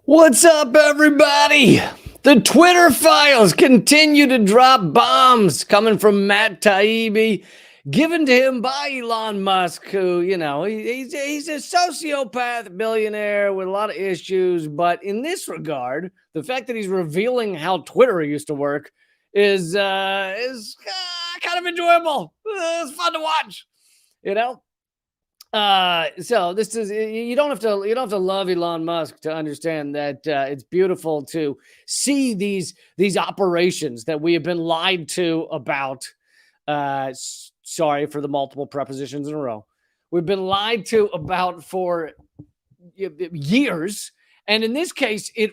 What's up, everybody? The Twitter files continue to drop bombs coming from Matt Taibbi, given to him by Elon Musk, who, he's a sociopath billionaire with a lot of issues. But in this regard, the fact that he's revealing how Twitter used to work is kind of enjoyable. It's fun to watch, you know? So this is you don't have to love Elon Musk to understand that it's beautiful to see these operations that we have been lied to about. Sorry for the multiple prepositions in a row. We've been lied to about for years, and in this case, it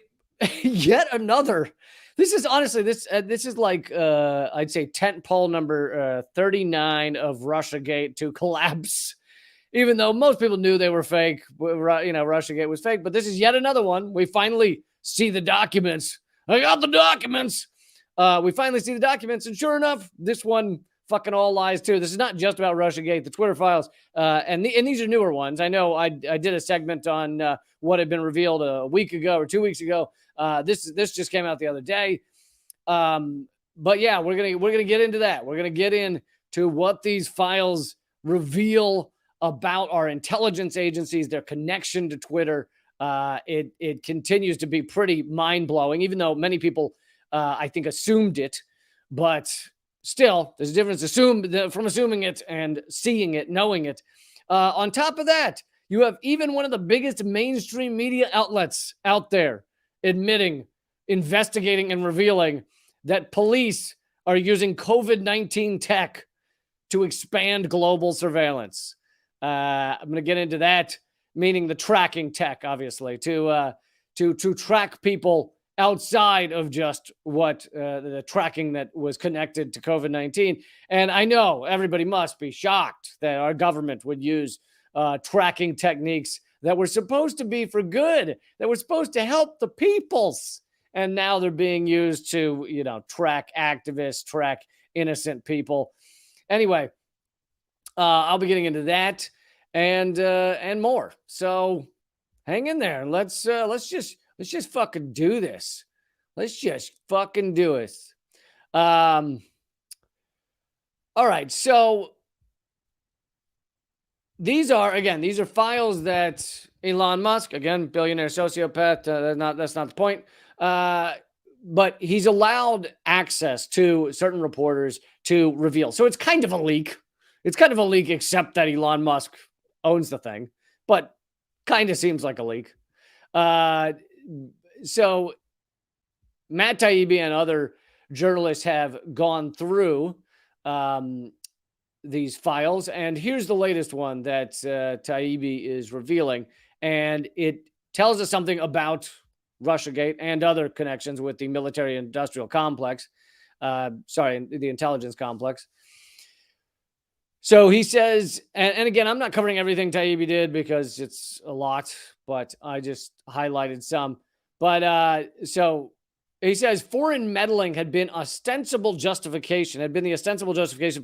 yet another. This is honestly this is like I'd say tent pole number 39 of Russiagate to collapse. Even though most people knew they were fake, Russiagate was fake. But this is yet another one. We finally see the documents. I got the documents. We finally see the documents. And sure enough, this one fucking all lies too. This is not just about Russiagate, the Twitter files. And these are newer ones. I know I did a segment on what had been revealed a week ago or 2 weeks ago. This just came out the other day. But yeah, we're gonna get into that. We're gonna get into what these files reveal about our intelligence agencies, their connection to Twitter. It continues to be pretty mind-blowing, even though many people, I think, assumed it. But still, there's a difference from assuming it and seeing it, knowing it. On top of that, you have even one of the biggest mainstream media outlets out there admitting, investigating, and revealing that police are using COVID-19 tech to expand global surveillance. I'm going to get into that, meaning the tracking tech, obviously, to track people outside of just what the tracking that was connected to COVID-19. And I know everybody must be shocked that our government would use tracking techniques that were supposed to be for good, that were supposed to help the peoples. And now they're being used to, track activists, track innocent people. Anyway, I'll be getting into that and more. So hang in there. Let's just fucking do this. Let's just fucking do it. All right. So these are files that Elon Musk, again, billionaire sociopath. That's not the point. But he's allowed access to certain reporters to reveal. So it's kind of a leak. It's kind of a leak, except that Elon Musk owns the thing, but kind of seems like a leak. So Matt Taibbi and other journalists have gone through these files, and here's the latest one that Taibbi is revealing, and it tells us something about Russiagate and other connections with the military-industrial complex. The intelligence complex. So he says, and again, I'm not covering everything Taibbi did because it's a lot, but I just highlighted some. But so he says foreign meddling had been the ostensible justification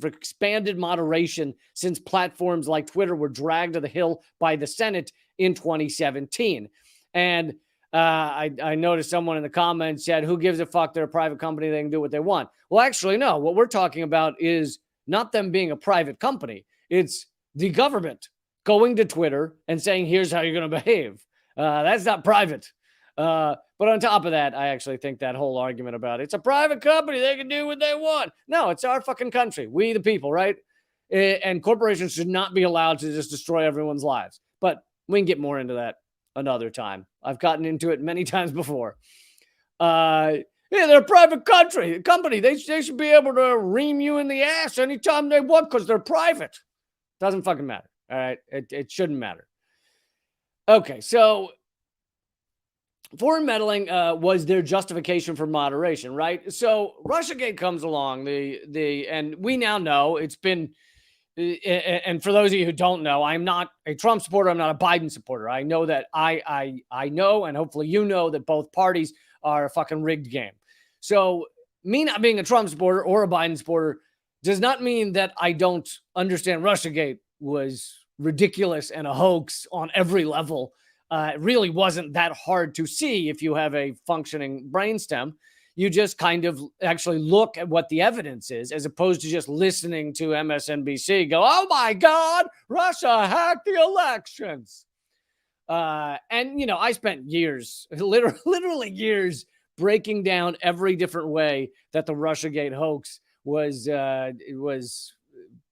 for expanded moderation since platforms like Twitter were dragged to the hill by the Senate in 2017. And I noticed someone in the comments said, who gives a fuck? They're a private company. They can do what they want. Well, actually, no. What we're talking about is not them being a private company. It's the government going to Twitter and saying, here's how you're going to behave. That's not private. But on top of that, I actually think that whole argument about it's a private company, they can do what they want. No, it's our fucking country. We the people, right? And corporations should not be allowed to just destroy everyone's lives. But we can get more into that another time. I've gotten into it many times before. Yeah, they're a private company. They should be able to ream you in the ass anytime they want because they're private. Doesn't fucking matter. All right. It shouldn't matter. Okay. So foreign meddling was their justification for moderation, right? So Russiagate comes along, and we now know it's been, and for those of you who don't know, I'm not a Trump supporter. I'm not a Biden supporter. I know that I know, and hopefully you know that both parties are a fucking rigged game. So me not being a Trump supporter or a Biden supporter does not mean that I don't understand Russiagate was ridiculous and a hoax on every level. It really wasn't that hard to see if you have a functioning brainstem. You just kind of actually look at what the evidence is, as opposed to just listening to MSNBC go, oh my God, Russia hacked the elections. And, I spent years, literally years, breaking down every different way that the Russiagate hoax was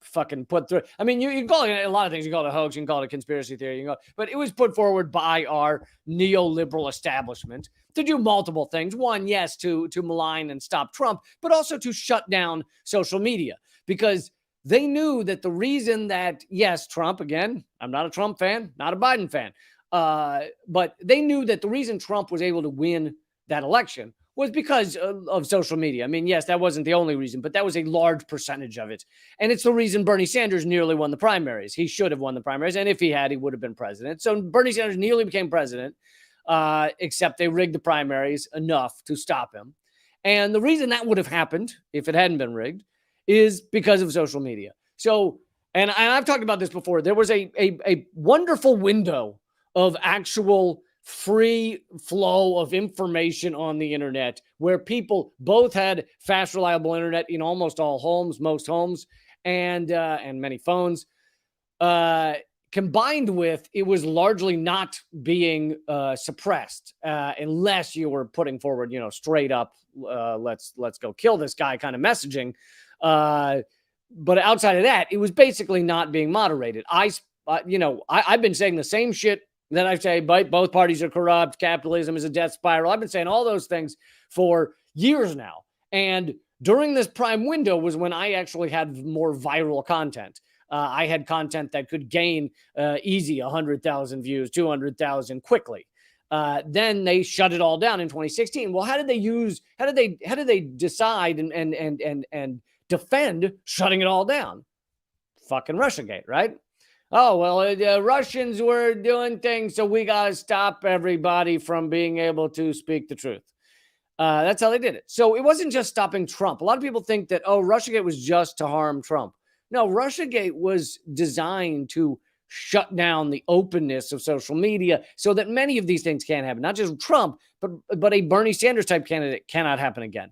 fucking put through. I mean, you can call it a lot of things. You can call it a hoax, you can call it a conspiracy theory, but it was put forward by our neoliberal establishment to do multiple things. One, yes, to malign and stop Trump, but also to shut down social media, because they knew that the reason that, yes, Trump, again, I'm not a Trump fan, not a Biden fan, but they knew that the reason Trump was able to win that election was because of social media. I mean, yes, that wasn't the only reason, but that was a large percentage of it. And it's the reason Bernie Sanders nearly won the primaries. He should have won the primaries. And if he had, he would have been president. So Bernie Sanders nearly became president, except they rigged the primaries enough to stop him. And the reason that would have happened, if it hadn't been rigged, is because of social media. So, and I've talked about this before, there was a wonderful window of actual free flow of information on the internet, where people both had fast, reliable internet in almost all homes, most homes, and many phones. Combined with, it was largely not being suppressed unless you were putting forward, straight up, let's go kill this guy kind of messaging. But outside of that, it was basically not being moderated. I've been saying the same shit that I say, both parties are corrupt, capitalism is a death spiral. I've been saying all those things for years now. And during this prime window was when I actually had more viral content. I had content that could gain easy 100,000 views, 200,000 quickly. Then they shut it all down in 2016. Well, how did they decide and defend shutting it all down? Fucking Russiagate, right? Oh, well, the Russians were doing things, so we got to stop everybody from being able to speak the truth. That's how they did it. So it wasn't just stopping Trump. A lot of people think that, Russiagate was just to harm Trump. No, Russiagate was designed to shut down the openness of social media so that many of these things can't happen. Not just Trump, but a Bernie Sanders type candidate cannot happen again.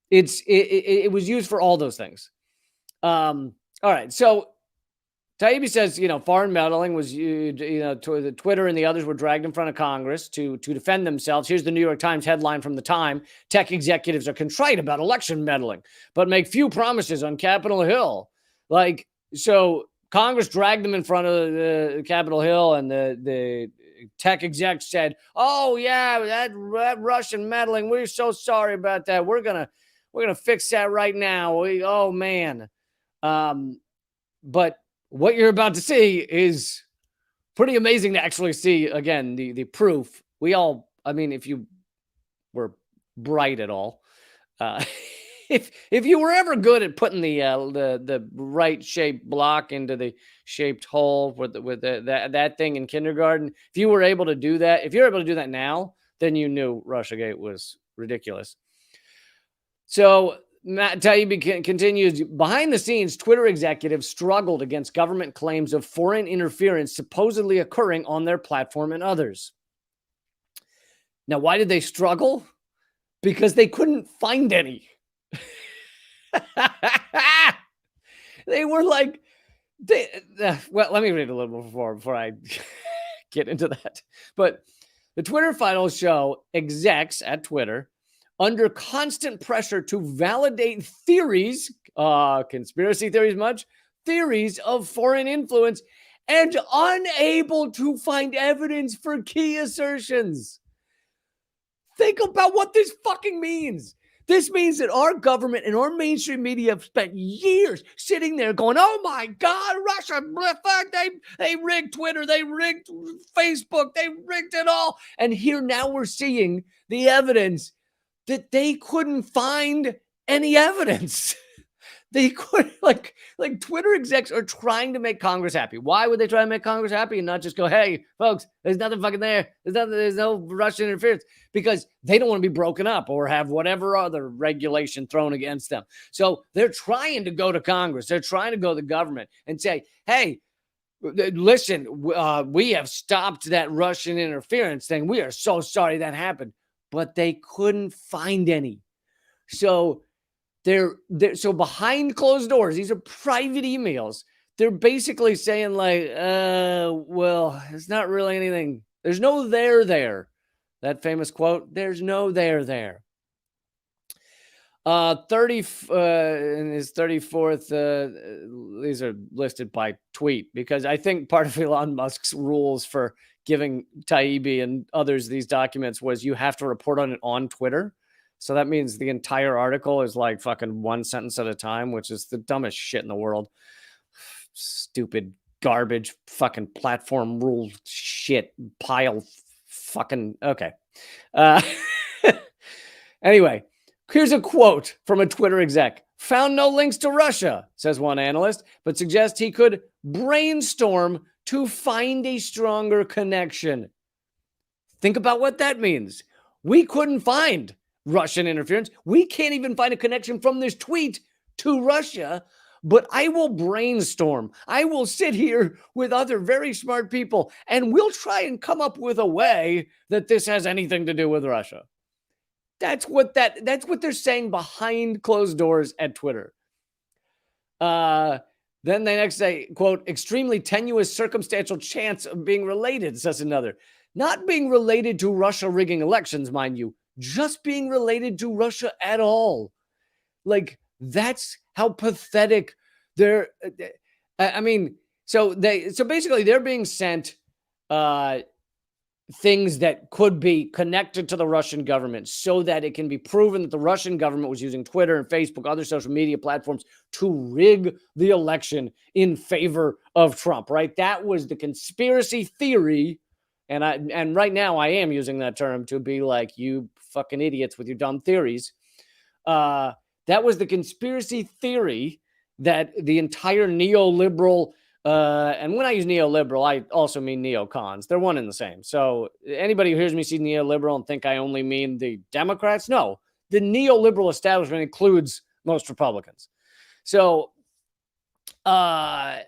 It was used for all those things. All right, so Taibbi says, foreign meddling was, the Twitter and the others were dragged in front of Congress to defend themselves. Here's the New York Times headline from the time. Tech executives are contrite about election meddling, but make few promises on Capitol Hill. So Congress dragged them in front of the Capitol Hill, and the tech execs said, oh, yeah, that Russian meddling, we're so sorry about that. We're gonna fix that right now. Oh, man. But what you're about to see is pretty amazing to actually see, again, the proof. If you were bright at all, if you were ever good at putting the right shaped block into the shaped hole with that thing in kindergarten, if you were able to do that, if you're able to do that now, then you knew Russiagate was ridiculous. So Matt Taibbi continues, behind the scenes, Twitter executives struggled against government claims of foreign interference supposedly occurring on their platform and others. Now, why did they struggle? Because they couldn't find any. They were like, well, let me read a little before I get into that. But the Twitter files show execs at Twitter under constant pressure to validate theories, conspiracy theories much, theories of foreign influence, and unable to find evidence for key assertions. Think about what this fucking means. This means that our government and our mainstream media have spent years sitting there going, oh my God, Russia, they rigged Twitter, they rigged Facebook, they rigged it all. And here now we're seeing the evidence that they couldn't find any evidence. They could, like Twitter execs are trying to make Congress happy. Why would they try to make Congress happy and not just go, hey, folks, there's nothing fucking there. There's no Russian interference, because they don't want to be broken up or have whatever other regulation thrown against them. So they're trying to go to Congress. They're trying to go to the government and say, hey, listen, we have stopped that Russian interference thing. We are so sorry that happened. But they couldn't find any. So they're so behind closed doors, these are private emails. They're basically saying like, well, it's not really anything. There's no there. That famous quote, there's no there. 30 in his 34th, these are listed by tweet, because I think part of Elon Musk's rules for giving Taibbi and others these documents was you have to report on it on Twitter. So that means the entire article is like fucking one sentence at a time, which is the dumbest shit in the world. Stupid garbage fucking platform rule shit pile fucking okay. Anyway, here's a quote from a Twitter exec. Found no links to Russia, says one analyst, but suggests he could brainstorm to find a stronger connection. Think about what that means. We couldn't find Russian interference. We can't even find a connection from this tweet to Russia, but I will brainstorm. I will sit here with other very smart people, and we'll try and come up with a way that this has anything to do with Russia. That's what they're saying behind closed doors at Twitter. Then they next say, quote, extremely tenuous circumstantial chance of being related, says another. Not being related to Russia rigging elections, mind you, just being related to Russia at all. Like, that's how pathetic they're. I mean, so basically they're being sent things that could be connected to the Russian government so that it can be proven that the Russian government was using Twitter and Facebook, other social media platforms to rig the election in favor of Trump, right? That was the conspiracy theory. And right now I am using that term to be like, you fucking idiots with your dumb theories. That was the conspiracy theory that the entire neoliberal and when I use neoliberal, I also mean neocons. They're one and the same. So anybody who hears me say neoliberal and think I only mean the Democrats, no. The neoliberal establishment includes most Republicans. So, but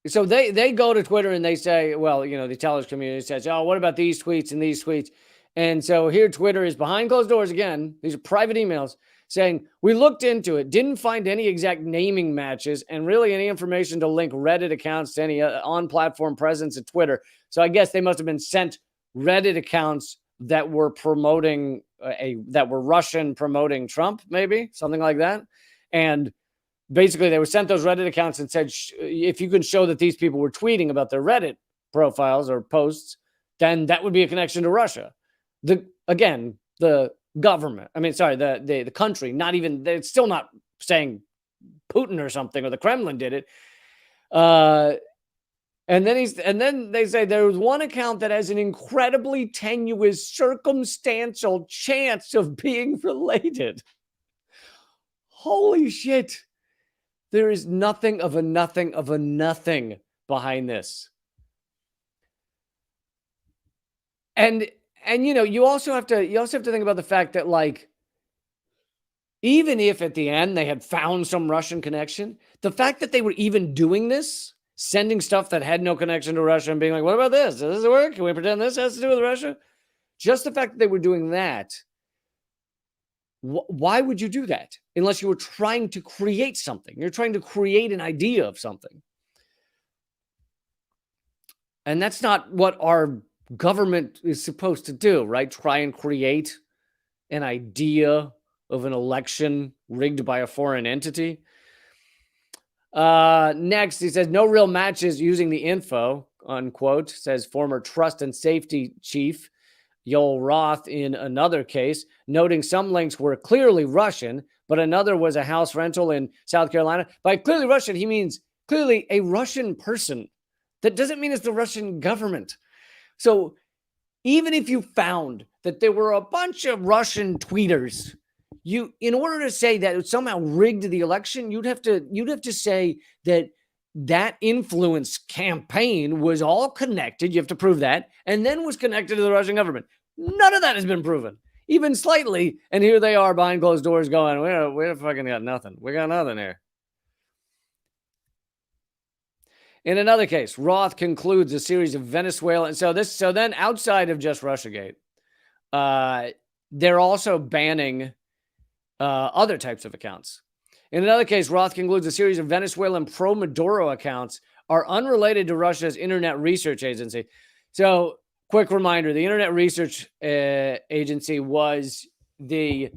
so they go to Twitter and they say, well, you know, the intelligence community says, oh, what about these tweets and these tweets? And so here Twitter is behind closed doors again. These are private emails saying, we looked into it, didn't find any exact naming matches and really any information to link Reddit accounts to any on-platform presence at Twitter. So I guess they must have been sent Reddit accounts that were promoting that were Russian promoting Trump, maybe something like that. And basically they were sent those Reddit accounts and said, if you can show that these people were tweeting about their Reddit profiles or posts, then that would be a connection to Russia. The government, the country, not even, they're still not saying Putin or something or the Kremlin did it. And then they say there was one account that has an incredibly tenuous circumstantial chance of being related. Holy shit. There is nothing of a nothing behind this. And you know, you also have to think about the fact that, like, even if at the end they had found some Russian connection, the fact that they were even doing this, sending stuff that had no connection to Russia and being like, what about this? Does this work? Can we pretend this has to do with Russia? Just the fact that they were doing that, why would you do that? Unless you were trying to create something. You're trying to create an idea of something. And that's not what our government is supposed to do, right? Try and create an idea of an election rigged by a foreign entity. Next, he says, no real matches using the info, unquote, says former trust and safety chief Yoel Roth in another case, noting some links were clearly Russian, but another was a house rental in South Carolina. By clearly Russian, he means clearly a Russian person. That doesn't mean it's the Russian government. So even if you found that there were a bunch of Russian tweeters, in order to say that it somehow rigged the election, you'd have to say that influence campaign was all connected. You have to prove that, and then was connected to the Russian government. None of that has been proven, even slightly. And here they are behind closed doors going, we fucking got nothing. We got nothing here. In another case, Roth concludes a series of Venezuelan. So then outside of just Russiagate, they're also banning other types of accounts. In another case, Roth concludes a series of Venezuelan pro-Maduro accounts are unrelated to Russia's Internet Research Agency. So, quick reminder, the Internet Research Agency was the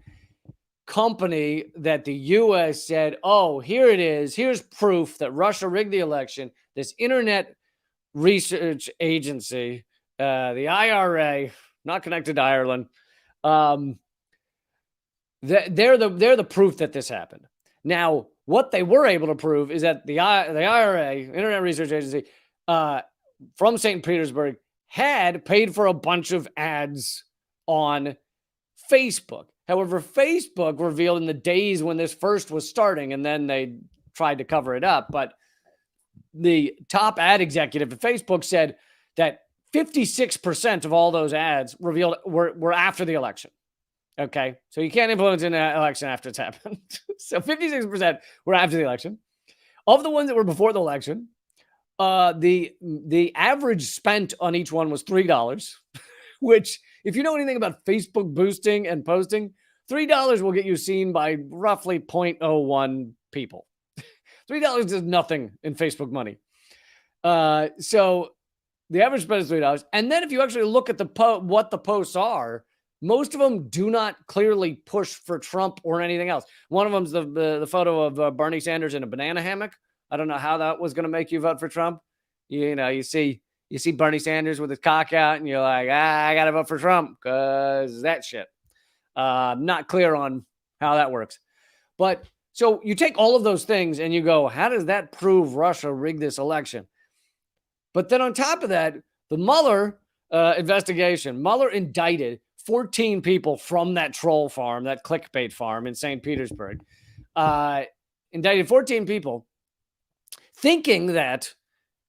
company that the U.S. said, oh, here it is. Here's proof that Russia rigged the election. This Internet Research Agency, the IRA, not connected to Ireland, they're the proof that this happened. Now, what they were able to prove is that the IRA, Internet Research Agency, from St. Petersburg, had paid for a bunch of ads on Facebook. However, Facebook revealed in the days when this first was starting, and then they tried to cover it up, but the top ad executive at Facebook said that 56% of all those ads revealed were after the election. Okay, so you can't influence an election after it's happened. So 56% were after the election. Of the ones that were before the election, the average spent on each one was $3, which, if you know anything about Facebook boosting and posting, $3 will get you seen by roughly 0.01 people. $3 is nothing in Facebook money. So the average spend is $3. And then if you actually look at what the posts are, most of them do not clearly push for Trump or anything else. One of them's the photo of Bernie Sanders in a banana hammock. I don't know how that was going to make you vote for Trump. You see Bernie Sanders with his cock out, and you're like, I got to vote for Trump because that shit. Not clear on how that works. But so you take all of those things and you go, how does that prove Russia rigged this election? But then on top of that, the Mueller investigation, Mueller indicted 14 people from that troll farm, that clickbait farm in St. Petersburg, indicted 14 people, thinking that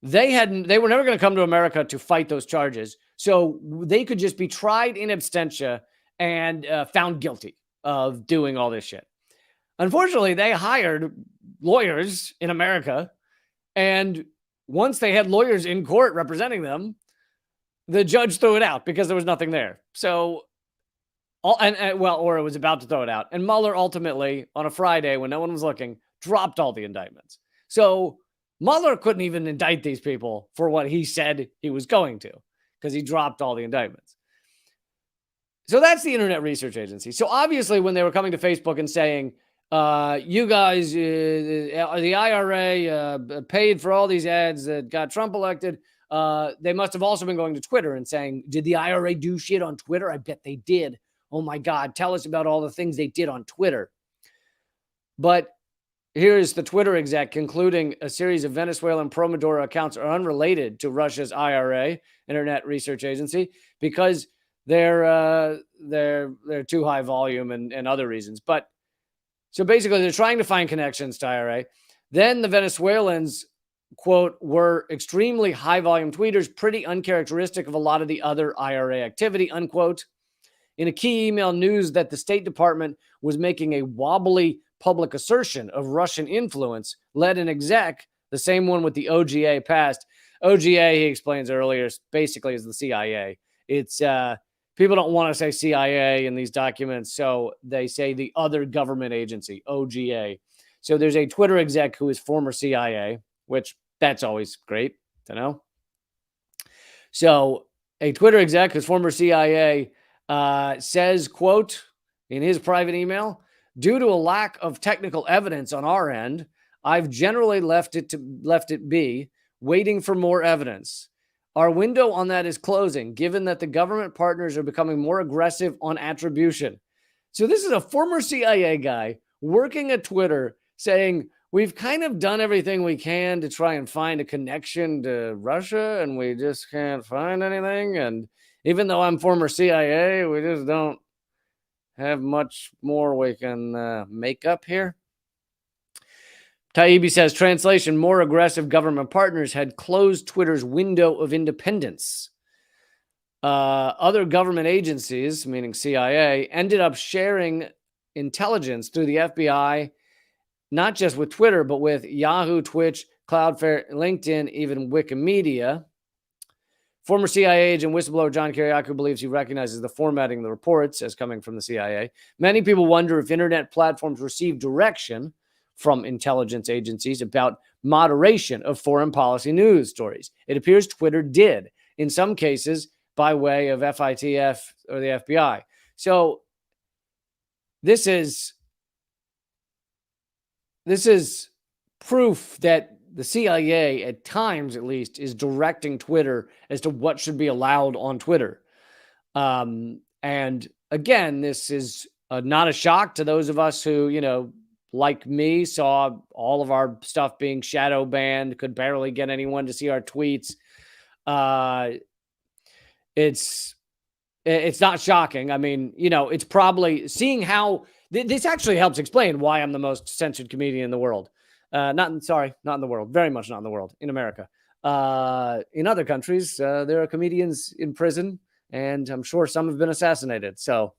they were never going to come to America to fight those charges, so they could just be tried in absentia and found guilty of doing all this shit. Unfortunately, they hired lawyers in America, and once they had lawyers in court representing them, the judge threw it out because there was nothing there. So, or it was about to throw it out. And Mueller ultimately, on a Friday when no one was looking, dropped all the indictments. So Mueller couldn't even indict these people for what he said he was going to because he dropped all the indictments. So that's the Internet Research Agency. So obviously when they were coming to Facebook and saying, you guys, the IRA paid for all these ads that got Trump elected, they must have also been going to Twitter and saying, did the IRA do shit on Twitter? I bet they did. Oh my God, tell us about all the things they did on Twitter. But here's the Twitter exec concluding a series of Venezuelan pro-Maduro accounts are unrelated to Russia's IRA, Internet Research Agency, because they're too high volume and other reasons. But so basically they're trying to find connections to IRA. Then the Venezuelans, quote, were extremely high volume tweeters, pretty uncharacteristic of a lot of the other IRA activity, unquote. In a key email news that the State Department was making a wobbly public assertion of Russian influence, led an exec, the same one with the OGA past. OGA, he explains earlier, basically is the CIA. It's people don't want to say CIA in these documents, so they say the other government agency, OGA. So there's a Twitter exec who is former CIA, which that's always great to know. So a Twitter exec who's former CIA says, quote, in his private email, due to a lack of technical evidence on our end, I've generally left it be, waiting for more evidence. Our window on that is closing, given that the government partners are becoming more aggressive on attribution. So this is a former CIA guy working at Twitter saying, we've kind of done everything we can to try and find a connection to Russia, and we just can't find anything. And even though I'm former CIA, we just don't have much more we can make up here. Taibbi says, translation, more aggressive government partners had closed Twitter's window of independence. Other government agencies, meaning CIA, ended up sharing intelligence through the FBI, not just with Twitter, but with Yahoo, Twitch, Cloudflare, LinkedIn, even Wikimedia. Former CIA agent whistleblower John Kiriakou believes he recognizes the formatting of the reports as coming from the CIA. Many people wonder if internet platforms receive direction from intelligence agencies about moderation of foreign policy news stories. It appears Twitter did, in some cases, by way of FITF or the FBI. So this is proof that the CIA, at times at least, is directing Twitter as to what should be allowed on Twitter. And again, this is not a shock to those of us who, like me, saw all of our stuff being shadow banned, could barely get anyone to see our tweets. It's not shocking. I mean, it's probably seeing how this actually helps explain why I'm the most censored comedian in the world. Not in the world. Very much not in the world. In America. In other countries, there are comedians in prison, and I'm sure some have been assassinated. So,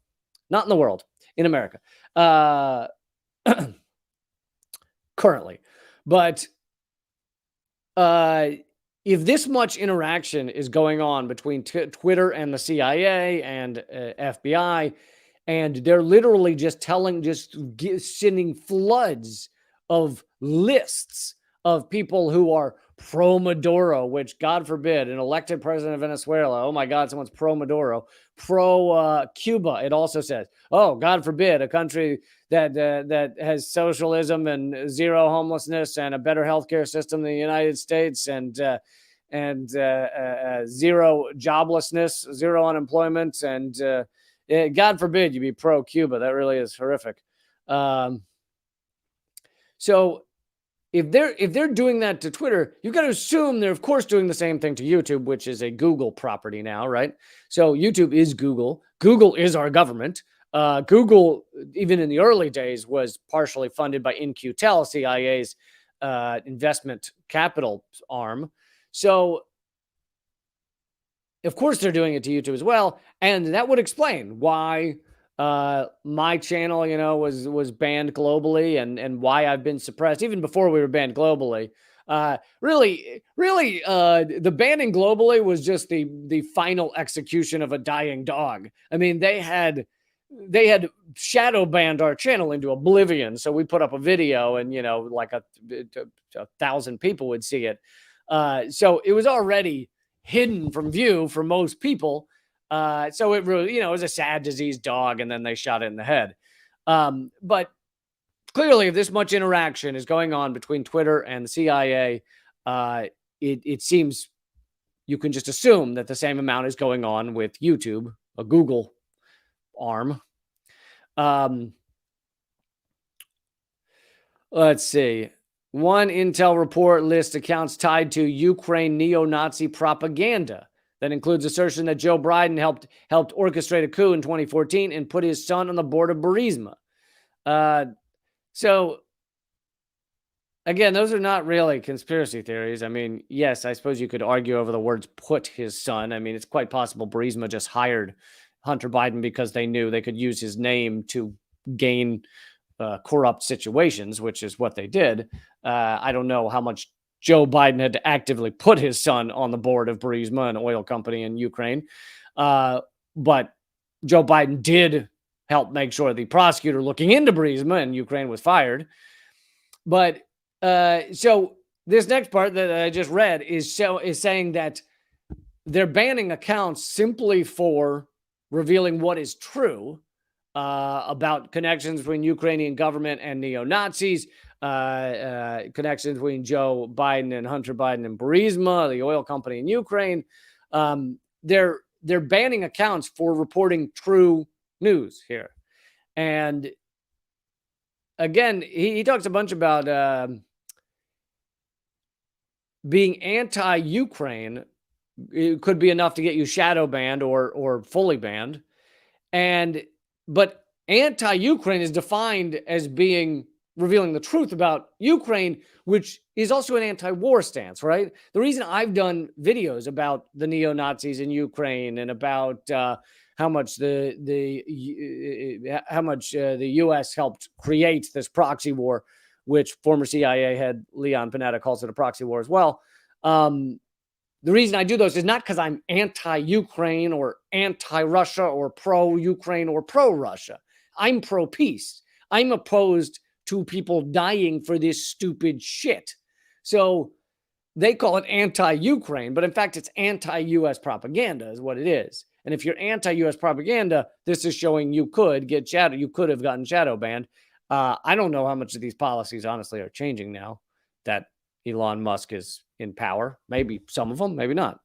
not in the world. In America, currently, but if this much interaction is going on between Twitter and the CIA and FBI, and they're literally just sending floods of lists of people who are pro-Maduro, which, God forbid, an elected president of Venezuela, oh my God, someone's pro-Maduro, pro-Cuba, it also says, oh, God forbid, a country that has socialism and zero homelessness and a better healthcare system than the United States and zero joblessness, zero unemployment, and God forbid you be pro-Cuba. That really is horrific. So if they're doing that to Twitter, you've got to assume they're, of course, doing the same thing to YouTube, which is a Google property now, right? So YouTube is Google. Google is our government. Google, even in the early days, was partially funded by In-Q-Tel, CIA's investment capital arm. So, of course, they're doing it to YouTube as well. And that would explain why my channel, was banned globally and why I've been suppressed even before we were banned globally. Really, the banning globally was just the final execution of a dying dog. I mean, they had shadow banned our channel into oblivion. So we put up a video and, like a 1,000 people would see it. So it was already hidden from view for most people. So it really, it was a sad diseased dog, and then they shot it in the head. But clearly, if this much interaction is going on between Twitter and the CIA, it seems you can just assume that the same amount is going on with YouTube, a Google arm. Let's see. One intel report lists accounts tied to Ukraine neo-Nazi propaganda. That includes assertion that Joe Biden helped orchestrate a coup in 2014 and put his son on the board of Burisma. So, again, those are not really conspiracy theories. I mean, yes, I suppose you could argue over the words "put his son." I mean, it's quite possible Burisma just hired Hunter Biden because they knew they could use his name to gain corrupt situations, which is what they did. I don't know how much Joe Biden had to actively put his son on the board of Burisma, an oil company in Ukraine. But Joe Biden did help make sure the prosecutor looking into Burisma in Ukraine was fired. But so this next part that I just read is saying that they're banning accounts simply for revealing what is true about connections between Ukrainian government and neo-Nazis, connections between Joe Biden and Hunter Biden and Burisma, the oil company in Ukraine. They're banning accounts for reporting true news here. And again, he talks a bunch about being anti-Ukraine. It could be enough to get you shadow banned or fully banned. But anti-Ukraine is defined as being revealing the truth about Ukraine, which is also an anti-war stance, right? The reason I've done videos about the neo-Nazis in Ukraine and about how much the U.S. helped create this proxy war which former CIA head Leon Panetta calls it a proxy war as well. The reason I do those is not because I'm anti-Ukraine or anti-Russia or pro-Ukraine or pro-Russia. I'm pro-peace. I'm opposed to people dying for this stupid shit. So they call it anti-Ukraine, but in fact, it's anti-US propaganda is what it is. And if you're anti-US propaganda, this is showing you could get shadow. You could have gotten shadow banned. I don't know how much of these policies, honestly, are changing now that Elon Musk is in power. Maybe some of them, maybe not.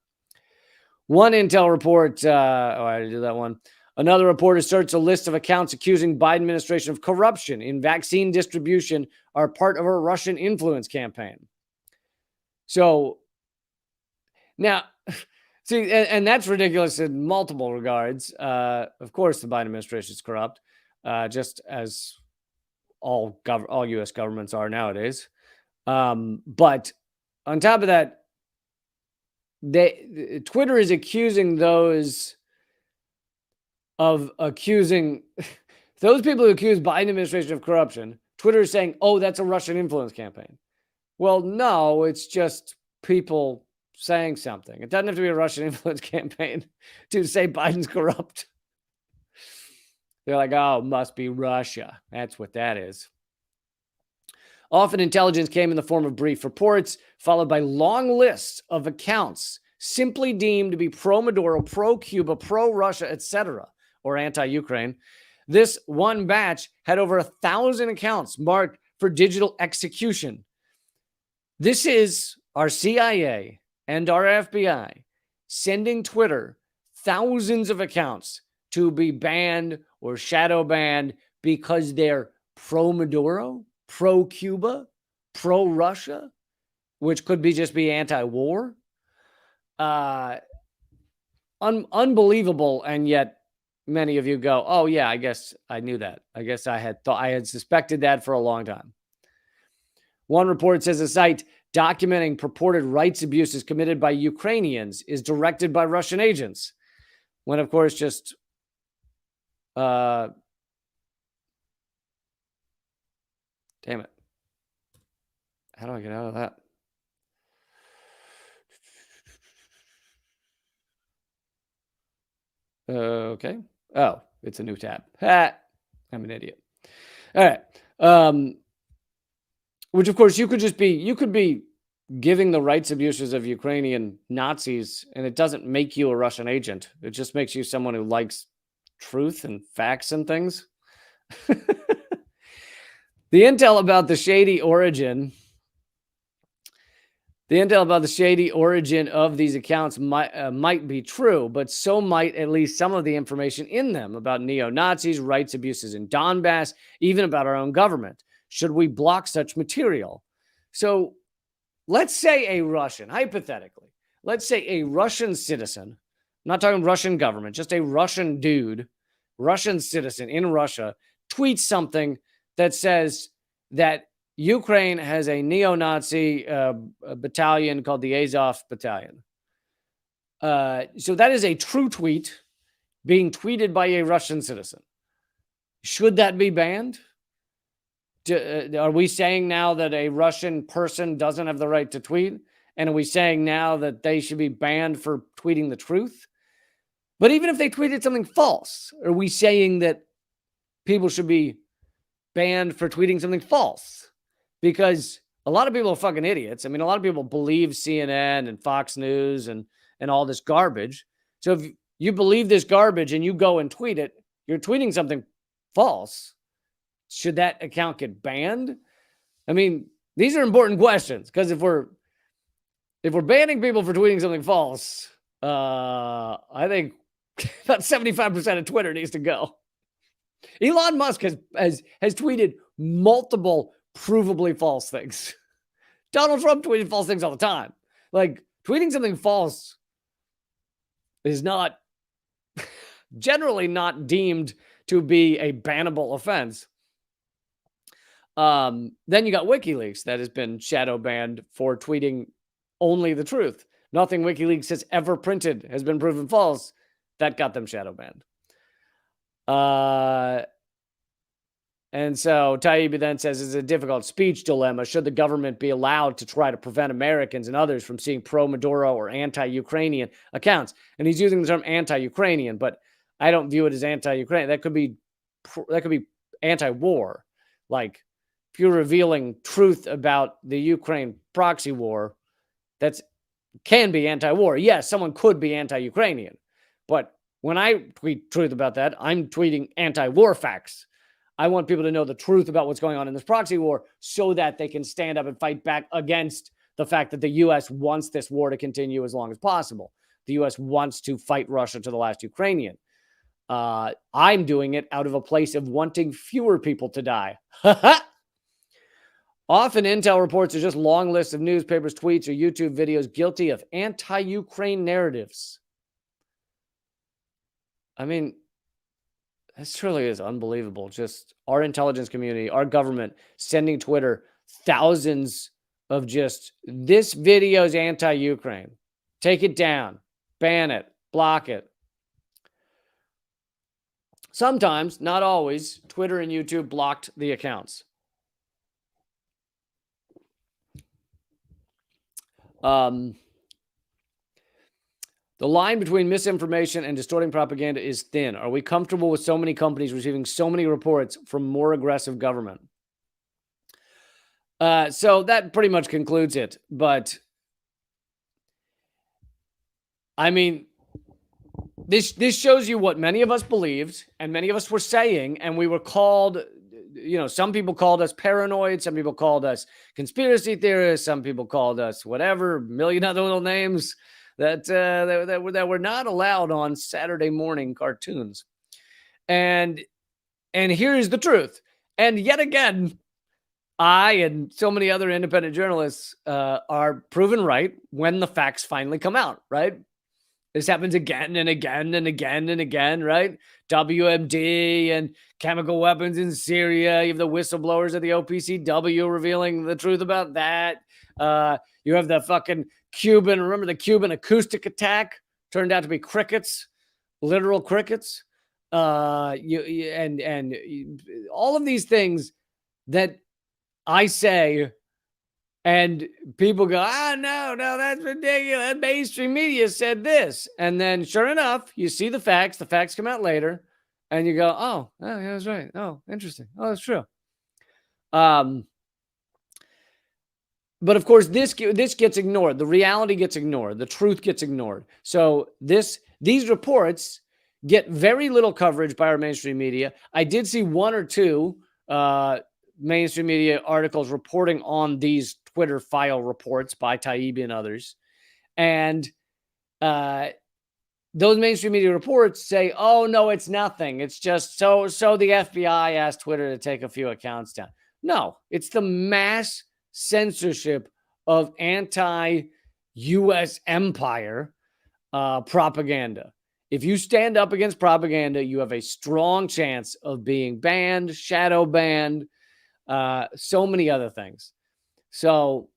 One intel report. I did that one. Another report asserts a list of accounts accusing Biden administration of corruption in vaccine distribution are part of a Russian influence campaign. So now, see, and that's ridiculous in multiple regards. Of course, the Biden administration is corrupt, just as all U.S. governments are nowadays. But on top of that, Twitter is accusing those people who accuse Biden administration of corruption. Twitter is saying, "Oh, that's a Russian influence campaign." Well, no, it's just people saying something. It doesn't have to be a Russian influence campaign to say Biden's corrupt. They're like, "Oh, must be Russia." That's what that is. Often intelligence came in the form of brief reports, followed by long lists of accounts simply deemed to be pro-Maduro, pro-Cuba, pro-Russia, etc., or anti-Ukraine. This one batch had over 1,000 accounts marked for digital execution. This is our CIA and our FBI sending Twitter thousands of accounts to be banned or shadow banned because they're pro-Maduro, pro-Cuba, pro-Russia, which could be just be anti-war. Unbelievable, and yet many of you go, "Oh yeah, I guess I knew that. I guess I had suspected that for a long time." One report says a site documenting purported rights abuses committed by Ukrainians is directed by Russian agents, when of course just damn it. How do I get out of that? Okay. Oh, it's a new tab. I'm an idiot. All right. Which of course you could be giving the rights abuses of Ukrainian Nazis, and it doesn't make you a Russian agent. It just makes you someone who likes truth and facts and things. The intel about the shady origin of these accounts might be true, but so might at least some of the information in them about neo-Nazis, rights abuses in Donbass, even about our own government. Should we block such material? So let's say hypothetically, let's say a Russian citizen, I'm not talking Russian government, just a Russian dude, Russian citizen in Russia, tweets something that says that Ukraine has a neo-Nazi battalion called the Azov Battalion. So that is a true tweet being tweeted by a Russian citizen. Should that be banned? Are we saying now that a Russian person doesn't have the right to tweet? And are we saying now that they should be banned for tweeting the truth? But even if they tweeted something false, are we saying that people should be banned for tweeting something false? Because a lot of people are fucking idiots. I mean, a lot of people believe CNN and Fox News and all this garbage. So if you believe this garbage and you go and tweet it, you're tweeting something false. Should that account get banned? I mean, these are important questions, because if we're banning people for tweeting something false, I think about 75% of Twitter needs to go. Elon Musk has tweeted multiple provably false things. Donald Trump tweeted false things all the time. Like, tweeting something false is not generally not deemed to be a bannable offense. Then you got WikiLeaks that has been shadow banned for tweeting only the truth. Nothing WikiLeaks has ever printed has been proven false. That got them shadow banned. And so Taibbi then says it's a difficult speech dilemma. Should the government be allowed to try to prevent Americans and others from seeing pro-Maduro or anti-Ukrainian accounts? And he's using the term anti-Ukrainian, but I don't view it as anti-Ukrainian. That could be anti-war. Like if you're revealing truth about the Ukraine proxy war, that's can be anti-war. Yes, someone could be anti-Ukrainian, but when I tweet truth about that, I'm tweeting anti-war facts. I want people to know the truth about what's going on in this proxy war so that they can stand up and fight back against the fact that the U.S. wants this war to continue as long as possible. The U.S. wants to fight Russia to the last Ukrainian. I'm doing it out of a place of wanting fewer people to die. Often intel reports are just long lists of newspapers, tweets, or YouTube videos guilty of anti-Ukraine narratives. I mean, this truly is unbelievable. Just our intelligence community, our government sending Twitter thousands of just, this video is anti-Ukraine. Take it down, ban it, block it. Sometimes, not always, Twitter and YouTube blocked the accounts. The line between misinformation and distorting propaganda is thin. Are we comfortable with so many companies receiving so many reports from more aggressive government? So that pretty much concludes it. But I mean, this shows you what many of us believed and many of us were saying, and we were called, some people called us paranoid, some people called us conspiracy theorists, some people called us whatever, million other little names that were not allowed on Saturday morning cartoons. And here's the truth. And yet again, I and so many other independent journalists are proven right when the facts finally come out, right? This happens again and again and again and again, right? WMD and chemical weapons in Syria. You have the whistleblowers of the OPCW revealing the truth about that. You have the fucking remember the Cuban acoustic attack? Turned out to be crickets, literal crickets. And all of these things that I say, and people go, no, that's ridiculous. Mainstream media said this. And then sure enough, you see the facts come out later, and you go, oh yeah, that's right. Oh, interesting. Oh, that's true. But of course, this gets ignored. The reality gets ignored. The truth gets ignored. So these reports get very little coverage by our mainstream media. I did see one or two mainstream media articles reporting on these Twitter file reports by Taibbi and others. And those mainstream media reports say, oh, no, it's nothing. It's just so the FBI asked Twitter to take a few accounts down. No, it's the mass censorship of anti-U.S. empire propaganda. If you stand up against propaganda, you have a strong chance of being banned, shadow banned, so many other things. So,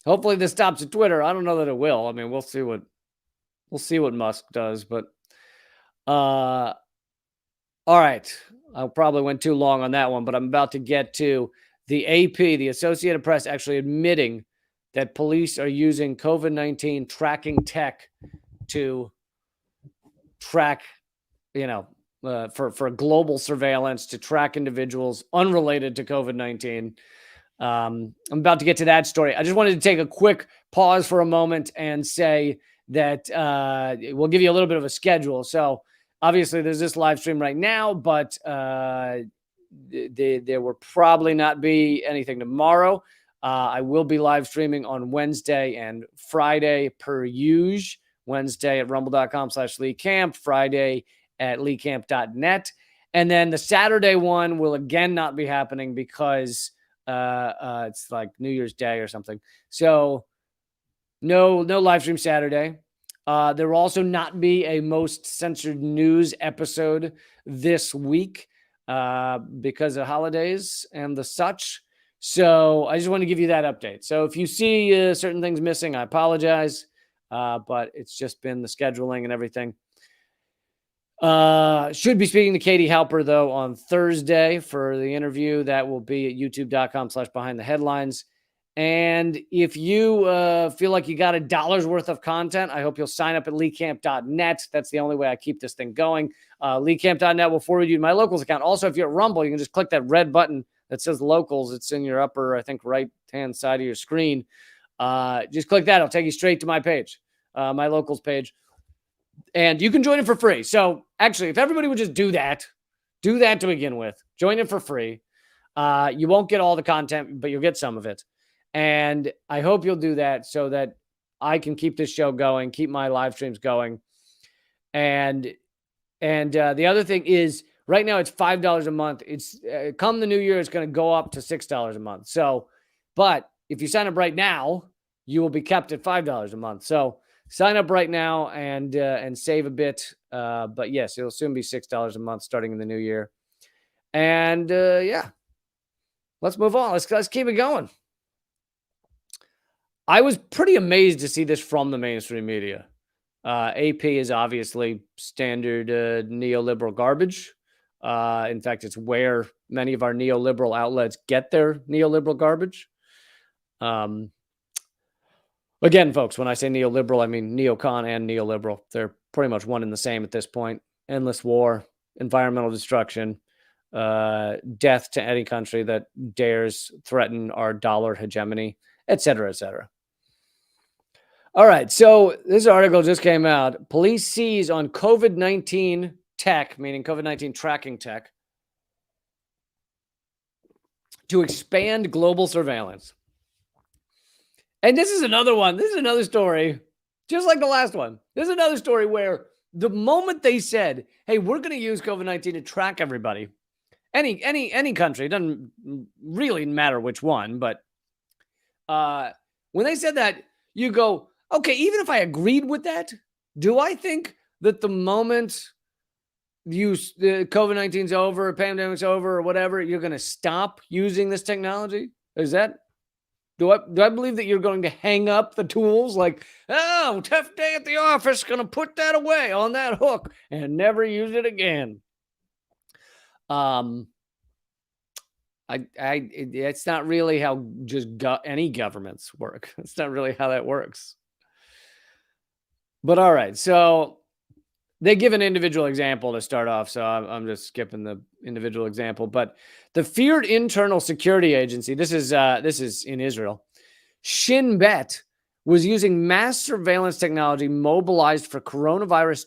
hopefully this stops at Twitter. I don't know that it will. I mean, we'll see what Musk does, but all right. I probably went too long on that one, but I'm about to get to the AP, the Associated Press, actually admitting that police are using COVID-19 tracking tech to track, for global surveillance, to track individuals unrelated to COVID-19. I'm about to get to that story. I just wanted to take a quick pause for a moment and say that we'll give you a little bit of a schedule. So obviously there's this live stream right now, but there will probably not be anything tomorrow. I will be live streaming on Wednesday and Friday per usual. Wednesday at rumble.com/LeeCamp, Friday at leecamp.net. And then the Saturday one will again not be happening because it's like New Year's Day or something. So no live stream Saturday. There will also not be a Most Censored News episode this week because of holidays and the such. So I just want to give you that update. So if you see certain things missing, I apologize. But it's just been the scheduling and everything. Should be speaking to Katie Halper, though, on Thursday for the interview. That will be at youtube.com/behind the headlines. And if you feel like you got $1 worth of content, I hope you'll sign up at leecamp.net. That's the only way I keep this thing going. Leecamp.net will forward you to my locals account. Also, if you're at Rumble, you can just click that red button that says locals. It's in your upper, I think, right-hand side of your screen. Just click that. It'll take you straight to my page, my locals page. And you can join it for free. So actually, if everybody would just do that to begin with, join it for free. You won't get all the content, but you'll get some of it. And I hope you'll do that so that I can keep this show going, keep my live streams going. And the other thing is right now it's $5 a month. It's come the new year, it's going to go up to $6 a month. So, but if you sign up right now, you will be kept at $5 a month. So sign up right now and save a bit. But yes, it'll soon be $6 a month starting in the new year. And yeah, let's move on. Let's keep it going. I was pretty amazed to see this from the mainstream media. AP is obviously standard neoliberal garbage. In fact, it's where many of our neoliberal outlets get their neoliberal garbage. Again, folks, when I say neoliberal, I mean neocon and neoliberal. They're pretty much one and the same at this point. Endless war, environmental destruction, death to any country that dares threaten our dollar hegemony, et cetera, et cetera. All right, so this article just came out. Police seize on COVID-19 tech, meaning COVID-19 tracking tech, to expand global surveillance. And this is another one. This is another story, just like the last one. This is another story where the moment they said, hey, we're going to use COVID-19 to track everybody, any country, it doesn't really matter which one, but when they said that, you go, okay, even if I agreed with that, do I think that the moment the COVID-19's over, pandemic's over, or whatever, you're going to stop using this technology? Is that, do I believe that you're going to hang up the tools like, oh, tough day at the office, going to put that away on that hook and never use it again? It's not really how just any governments work. It's not really how that works. But all right, so they give an individual example to start off, so I'm just skipping the individual example. But the feared internal security agency, this is in Israel, Shin Bet, was using mass surveillance technology mobilized for coronavirus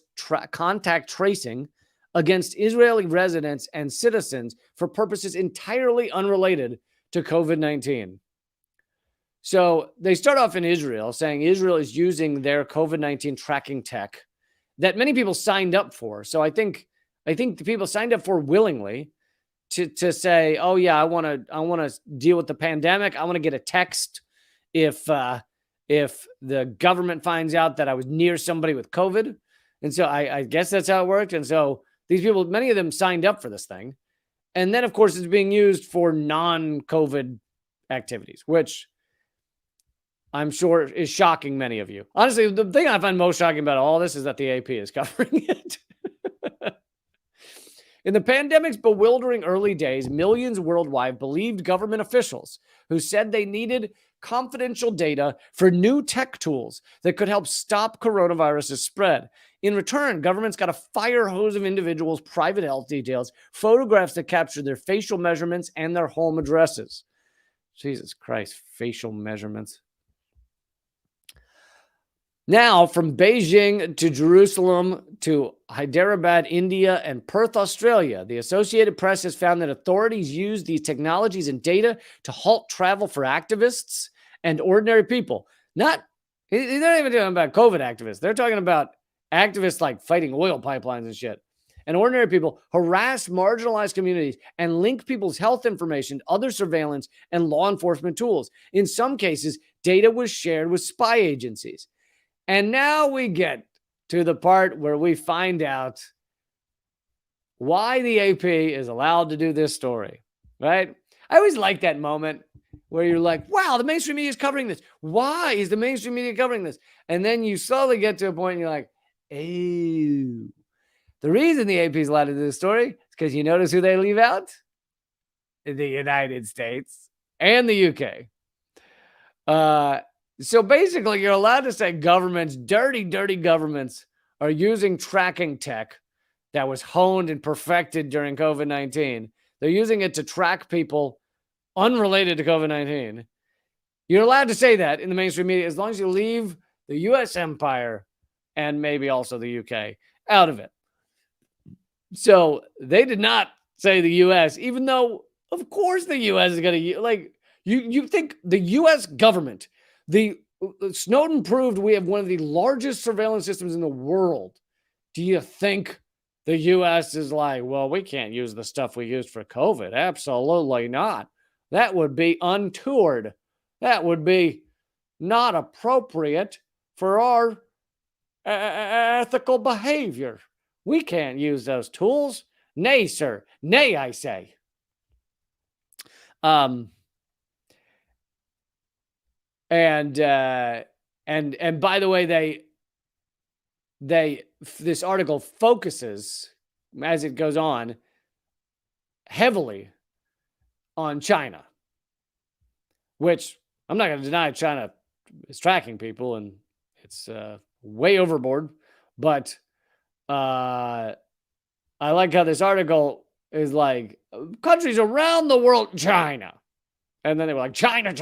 contact tracing against Israeli residents and citizens for purposes entirely unrelated to COVID-19. So they start off in Israel saying Israel is using their COVID-19 tracking tech that many people signed up for. So I think the people signed up for willingly to say, oh yeah, I want to deal with the pandemic. I want to get a text if the government finds out that I was near somebody with COVID. And so I guess that's how it worked. And so these people, many of them signed up for this thing. And then of course it's being used for non-COVID activities, which I'm sure is shocking many of you. Honestly, the thing I find most shocking about all this is that the AP is covering it. In the pandemic's bewildering early days, millions worldwide believed government officials who said they needed confidential data for new tech tools that could help stop coronavirus's spread. In return, governments got a fire hose of individuals' private health details, photographs that captured their facial measurements and their home addresses. Jesus Christ, facial measurements. Now, from Beijing to Jerusalem to Hyderabad, India, and Perth, Australia, the Associated Press has found that authorities use these technologies and data to halt travel for activists and ordinary people. They're not even talking about COVID activists. They're talking about activists like fighting oil pipelines and shit. And ordinary people harass marginalized communities and link people's health information to other surveillance and law enforcement tools. In some cases, data was shared with spy agencies. And now we get to the part where we find out why the AP is allowed to do this story, right? I always like that moment where you're like, wow, the mainstream media is covering this. Why is the mainstream media covering this? And then you slowly get to a point and you're like, oh, The reason the AP is allowed to do the story is because you notice who they leave out? The United States and the UK. So basically, you're allowed to say governments, dirty, dirty governments, are using tracking tech that was honed and perfected during COVID-19. They're using it to track people unrelated to COVID-19. You're allowed to say that in the mainstream media as long as you leave the US empire and maybe also the UK out of it. So they did not say the US, even though, of course, the US is going to, like, you think the US government, the Snowden proved we have one of the largest surveillance systems in the world. Do you think the US is like, well, we can't use the stuff we used for COVID? Absolutely not. That would be untoward. That would be not appropriate for our ethical behavior. We can't use those tools. Nay, sir. Nay, I say. And by the way, this article focuses, as it goes on, heavily on China, which I'm not going to deny China is tracking people and it's way overboard. But I like how this article is like countries around the world, China. And then they were like, China.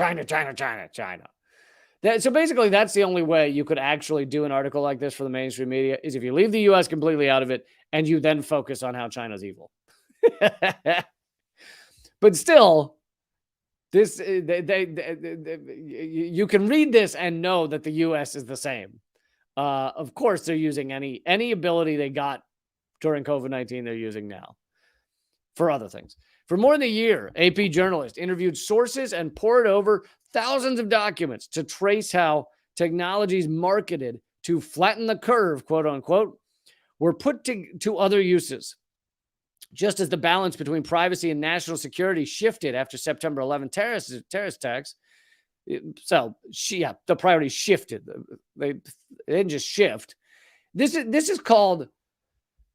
So basically, that's the only way you could actually do an article like this for the mainstream media is if you leave the US completely out of it and you then focus on how China's evil. But still, this you can read this and know that the US is the same. Of course, they're using any ability they got during COVID-19, they're using now for other things. For more than a year, AP journalists interviewed sources and pored over thousands of documents to trace how technologies marketed to flatten the curve, quote unquote, were put to other uses. Just as the balance between privacy and national security shifted after September 11 terrorist attacks, the priorities shifted. They didn't just shift. This is called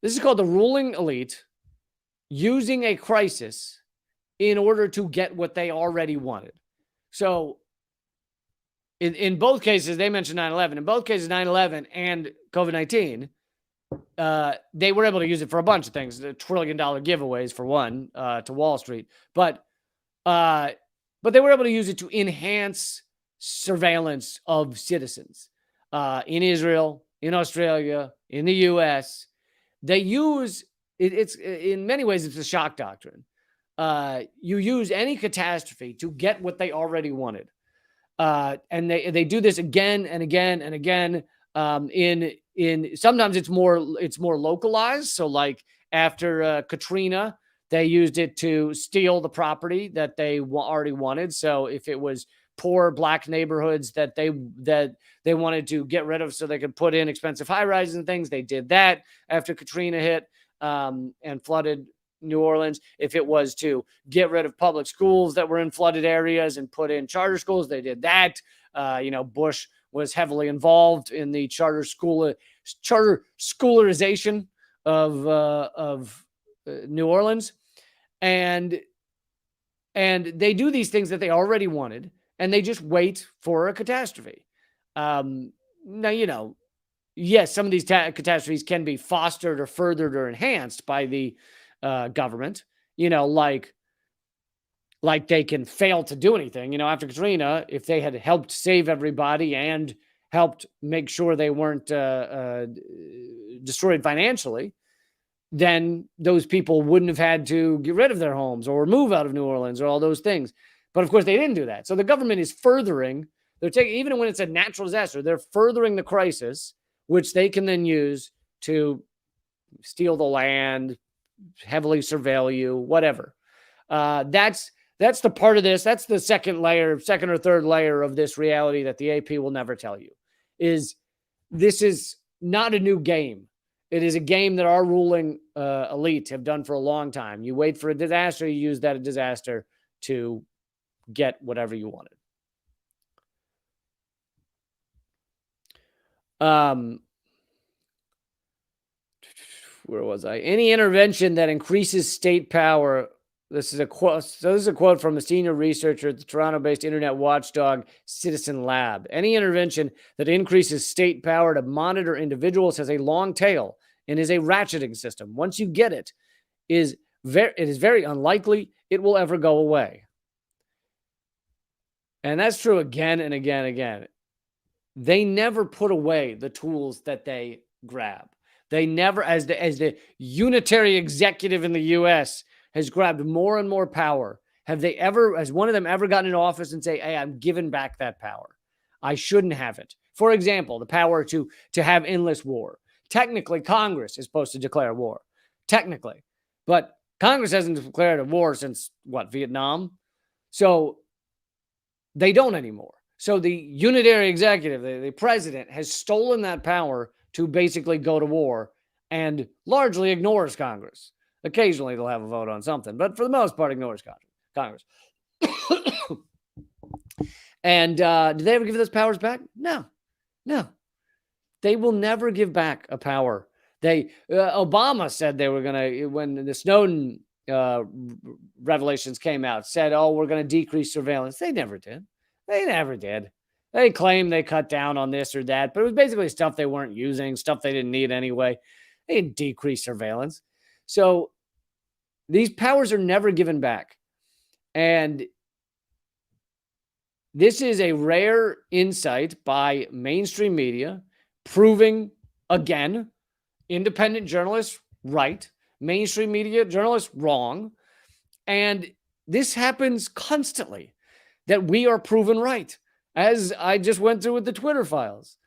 the ruling elite using a crisis in order to get what they already wanted. So in both cases, they mentioned 9/11. In both cases, 9/11 and COVID-19, they were able to use it for a bunch of things. The $1 trillion giveaways, for one, to Wall Street. But they were able to use it to enhance surveillance of citizens in Israel, in Australia, in the U.S. They use it's in many ways it's a shock doctrine. You use any catastrophe to get what they already wanted, and they do this again and again and again. In sometimes it's more localized. So like after Katrina, they used it to steal the property that they already wanted. So if it was poor Black neighborhoods that they wanted to get rid of so they could put in expensive high rises and things, they did that after Katrina hit and flooded New Orleans. If it was to get rid of public schools that were in flooded areas and put in charter schools, they did that. Bush was heavily involved in the charter schoolerization of New Orleans, and they do these things that they already wanted, and they just wait for a catastrophe. Now, yes, some of these catastrophes can be fostered or furthered or enhanced by the government. Like they can fail to do anything. After Katrina, if they had helped save everybody and helped make sure they weren't destroyed financially, then those people wouldn't have had to get rid of their homes or move out of New Orleans or all those things. But of course, they didn't do that. So the government is furthering. They're taking, even when it's a natural disaster, they're furthering the crisis, which they can then use to steal the land, heavily surveil you, whatever. That's the part of this. That's the second or third layer of this reality that the AP will never tell you. This is not a new game. It is a game that our ruling elite have done for a long time. You wait for a disaster, you use that disaster to get whatever you wanted. where was I? Any intervention that increases state power. This is a quote. So this is a quote from a senior researcher at the Toronto-based internet watchdog Citizen Lab. Any intervention that increases state power to monitor individuals has a long tail and is a ratcheting system. Once you get it, it is very unlikely it will ever go away. And that's true again and again and again. They never put away the tools that they grab. They never, as the unitary executive in the U.S. has grabbed more and more power, has one of them ever gotten in office and say, hey, I'm giving back that power. I shouldn't have it. For example, the power to have endless war. Technically, Congress is supposed to declare war. Technically. But Congress hasn't declared a war since, Vietnam? So they don't anymore. So the unitary executive, the president, has stolen that power to basically go to war and largely ignores Congress. Occasionally they'll have a vote on something, but for the most part ignores Congress. And did they ever give those powers back? No. They will never give back a power. Obama said they were going to, when the Snowden revelations came out, said, we're going to decrease surveillance. They never did. They claimed they cut down on this or that, but it was basically stuff they weren't using, stuff they didn't need anyway. They didn't decrease surveillance. So these powers are never given back. And this is a rare insight by mainstream media, proving, again, independent journalists right, mainstream media journalists wrong. And this happens constantly, that we are proven right, as I just went through with the Twitter files.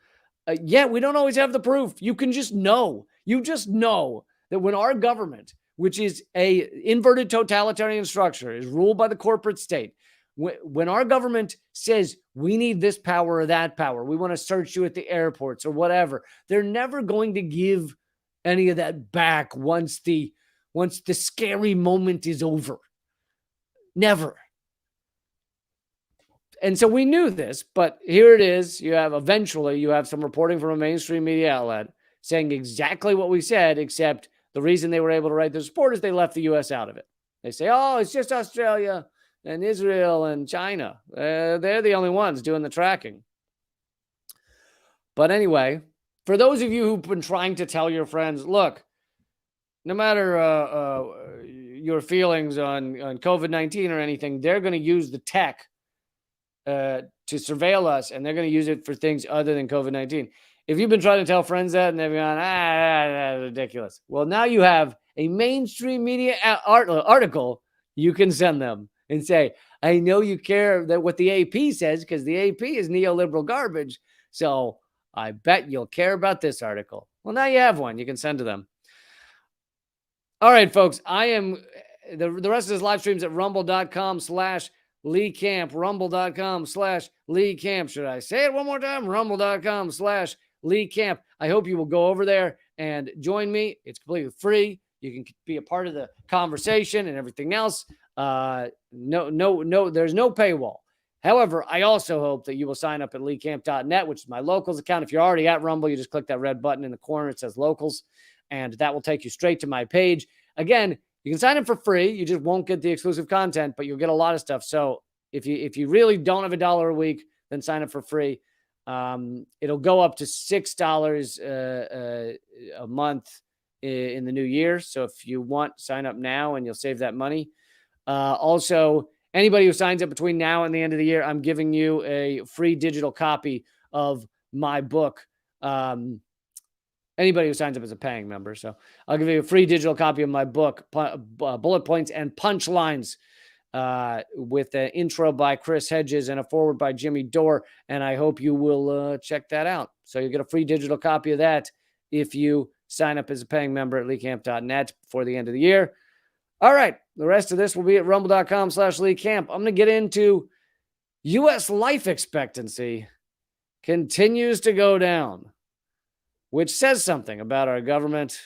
We don't always have the proof. You can just know. You just know that when our government, which is a inverted totalitarian structure, is ruled by the corporate state, when our government says we need this power or that power, we want to search you at the airports or whatever, they're never going to give any of that back once the scary moment is over. Never. And so we knew this, but here it is. You have some reporting from a mainstream media outlet saying exactly what we said, except the reason they were able to write this report is they left the U.S. out of it. They say, it's just Australia and Israel and China. They're the only ones doing the tracking. But anyway, for those of you who've been trying to tell your friends, look, no matter your feelings on COVID-19 or anything, they're going to use the tech to surveil us, and they're going to use it for things other than COVID-19. If you've been trying to tell friends that and they've gone, that's ridiculous. Well, now you have a mainstream media article you can send them and say, I know you care that what the AP says, because the AP is neoliberal garbage. So I bet you'll care about this article. Well, now you have one you can send to them. All right, folks, the rest of this live streams at rumble.com/Lee Camp, rumble.com/Lee Camp. Should I say it one more time? Rumble.com/Lee Camp. I hope you will go over there and join me. It's completely free. You can be a part of the conversation and everything else. No, there's no paywall. However, I also hope that you will sign up at leecamp.net, which is my locals account. If you're already at Rumble, you just click that red button in the corner. It says locals, and that will take you straight to my page. Again, you can sign up for free. You just won't get the exclusive content, but you'll get a lot of stuff. So if you really don't have $1 a week, then sign up for free. It'll go up to $6 a month in the new year. So if you want, sign up now and you'll save that money. Also, anybody who signs up between now and the end of the year, I'm giving you a free digital copy of my book. Anybody who signs up as a paying member. So I'll give you a free digital copy of my book, Bullet Points and Punchlines, with an intro by Chris Hedges and a foreword by Jimmy Dore. And I hope you will check that out. So you'll get a free digital copy of that if you sign up as a paying member at leecamp.net before the end of the year. All right. The rest of this will be at rumble.com/Lee Camp. I'm going to get into U.S. life expectancy continues to go down, which says something about our government